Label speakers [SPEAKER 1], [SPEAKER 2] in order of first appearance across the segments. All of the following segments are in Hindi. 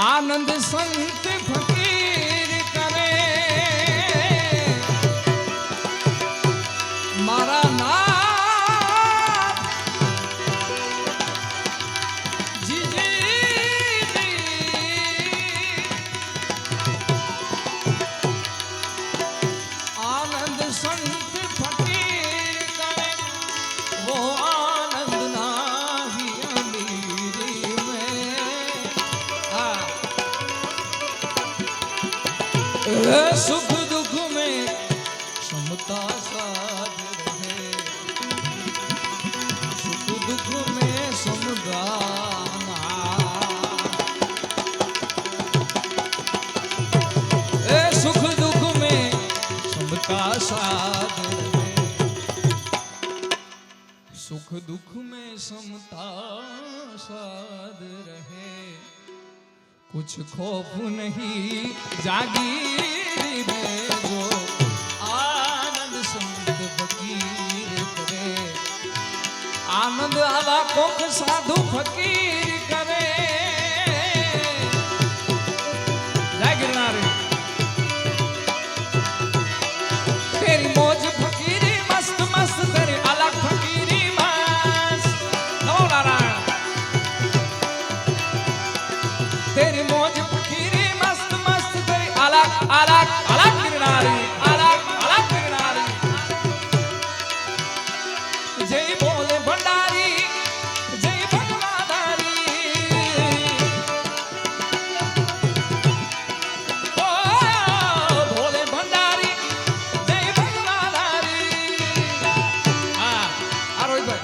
[SPEAKER 1] आनंद संत फकीर करे मारा नाथ जी जी आनंद संत फकीर करे वो आनंद नाही अमीरी में सुख दुख में समता साध रहे सुख दुख में समदाना सुख दुख में समता साध रहे सुख दुख में समता साध रहे कुछ खौफ नहीं जागीर में जो आनंद संत फकीर करे आनंद आला कोक साधु फकीर करे जय गिरनारी तेरी मौज फकीरी मस्त मस्त तेरी अलग फकीरी मस्त नमो नारायण तेरी मौज फकीरी मस्त मस्त तेरी अलग अलग अलग गिरनारी अलग अलग गिरनारी जय बोले भंडारी जय भगवाधारी ओ भोले भंडारी जय भगवाधारी रोहित भाई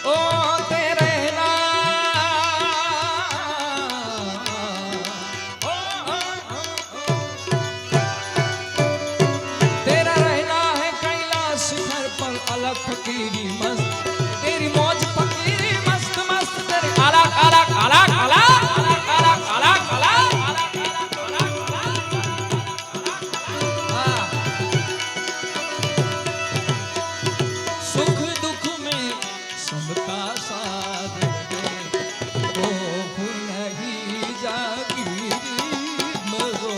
[SPEAKER 1] ओ तेरे अलग फकीरी मस्त तेरी मौज फकीरी मस्त मस्त तेरे अलग अलग अलग अलग अलग अलग अलग सुख दुख में समता साध रहे खौफ नहीं जागीरी मरो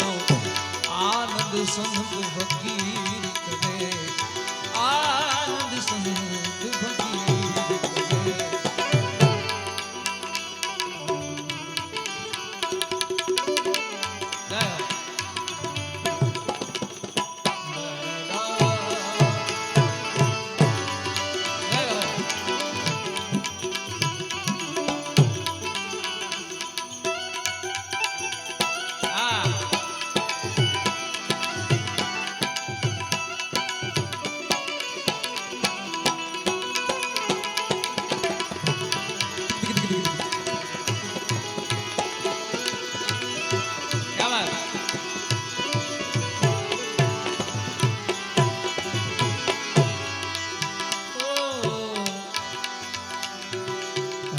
[SPEAKER 1] आनंद संत फकीर करे आनंद संत फकीर करे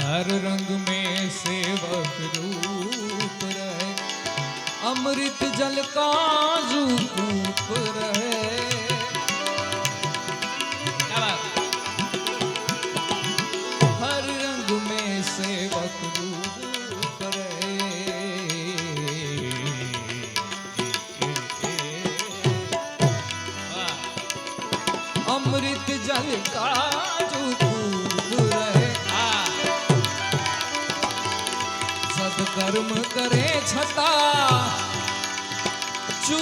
[SPEAKER 1] हर रंग में सेवक रूप रहे अमृत जल का रूप रहे हर रंग में सेवक रूप रहे अमृत जल का कर्म करे छता चू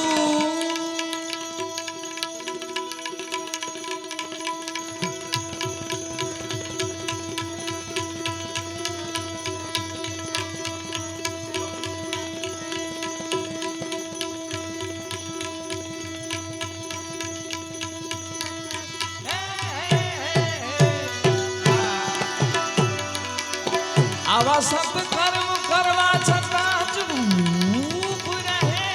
[SPEAKER 1] आवा सब कर्म करवा छता चूप रहे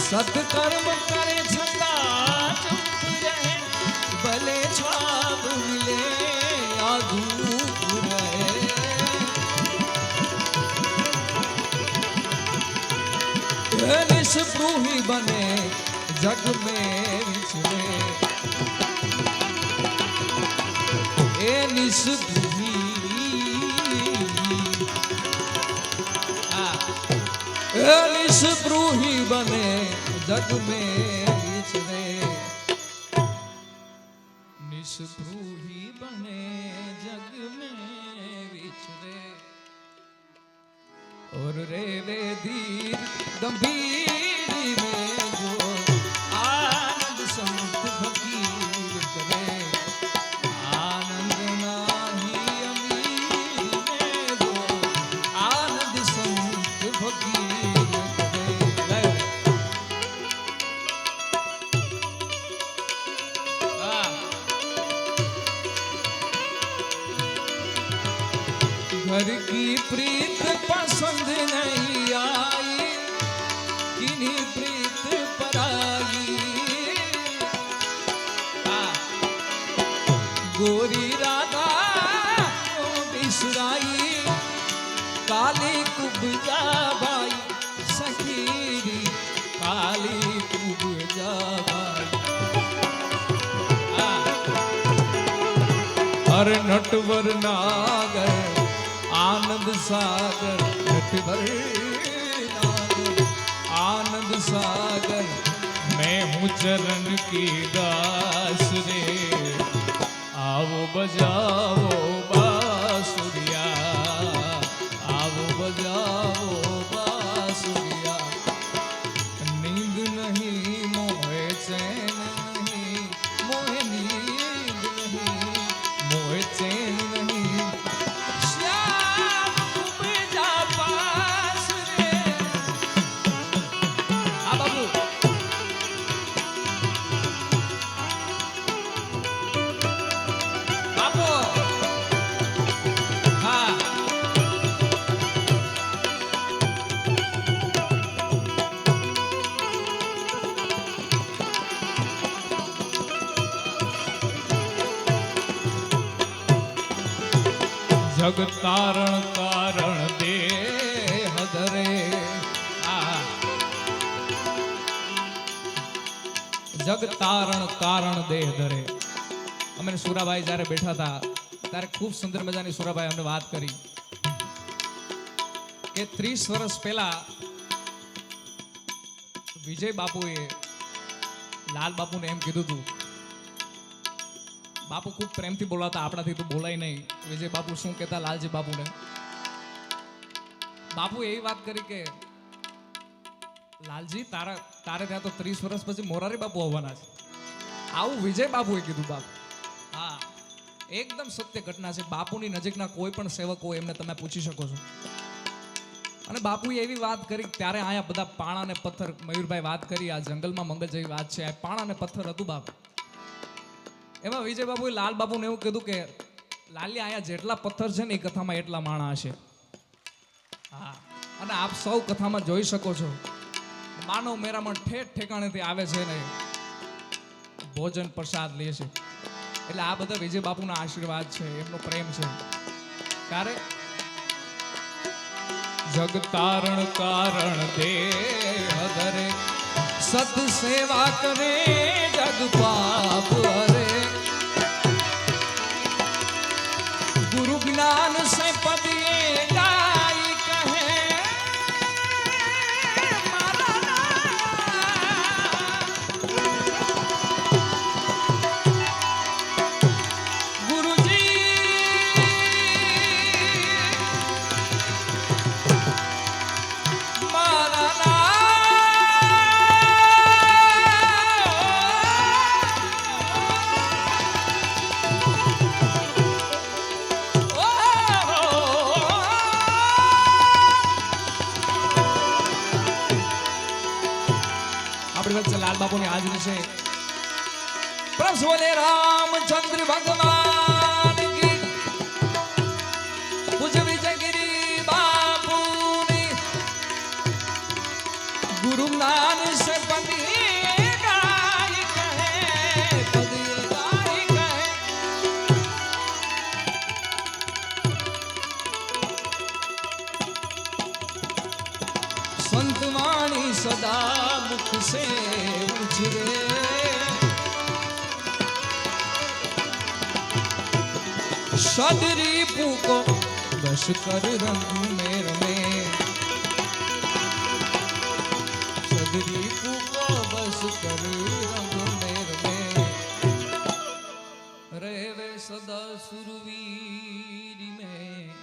[SPEAKER 1] सत्कर्म करे छता चूप रहे भले छाप मिले आधूप रहे निष्प्रूही बने जग में विचरे निष्प्रूही निष्पृही बने जग में विचरे, निष्पृही बने जग में विचरे, और रेवे धीर गंभीर में जो आनंद संत फकीर करे, आनंद नाही अमीर में जो आनंद संत फकीर करे। घर की प्रीत पसंद नहीं आई, किन्हीं प्रीत पराई, गोरी राधा को बिसराई, काली कुब्जा बाई सखीरी, काली कुब्जा बाई। हर नटवर नागर आनंद सागर, नटवर नागर आनंद सागर, मैं हूँ चरण की दास रे, आओ बजाओ बांसुरिया, आओ बजाओ बांसुरिया, नींद नहीं मोहे चैन नहीं, मोहे नींद नहीं मोहे चैन नहीं, जग तारण कारण देह धरे, जग तारण कारण देह धरे। અમે સુરાભાઈ જ્યારે બેઠા હતા ત્યારે ખૂબ સુંદર મજાની સુરાભાઈ અમને વાત કરી કે 30 વર્ષ પહેલા વિજય બાપુએ લાલ બાપુને એમ કીધું હતું, બાપુ ખૂબ પ્રેમથી બોલાતા, આપણાથી તો બોલાય નહીં, વિજય બાપુ શું કહેતા લાલજી બાપુને, બાપુ એવી વાત કરી કે લાલજી તારે ત્યાં તો 30 વર્ષ પછી મોરારી બાપુ આવવાના છે, આવું વિજય બાપુએ કીધું। બાપુ હા, એકદમ સત્ય ઘટના છે, બાપુની નજીકના કોઈ પણ સેવક હોય એમને તમે પૂછી શકો છો। અને બાપુએ એવી વાત કરી ત્યારે અહીંયા બધા પાણા ને પથ્થર, મયુરભાઈ વાત કરી આ જંગલમાં મંગલ જેવી વાત છે, આ પાણા ને પથ્થર હતું બાપુ, એમાં વિજય બાબુએ લાલ બાપુને એવું કીધું કે લાલી અહીંયા જેટલા પથ્થર છે ને એ કથામાં એટલા માણા હશે। હા, અને આપ સૌ કથામાં જોઈ શકો છો માનવ મેરામણ ઠેઠ ઠેકાણેથી આવે છે ને ભોજન પ્રસાદ લે છે, એટલે આ બધા વિજય બાપુના આશીર્વાદ છે, એમનો પ્રેમ છે। ત્યારે જગ તારણ કારણ દેહ ધરે, સત સેવા કરે જગ પાપ હરે, गुरु ज्ञान से पद ये गाई कहे, गुरु जी मारा આપણી વચ્ચે લાલ બાપુની હાજરી છે। પ્રભુ બોલે રામચંદ્ર ભગવાન કી, પૂજ્ય વિજયગીરી બાપુની, ગુરુ જ્ઞાન સે પદી ગાય કહે, પદી ગાય કહે, સંત વાણી સદા मुख से उछरे, सदरीपू को बश कर रंग में रमे, રઘુમેર મેં રેવે સદા સુરવીર में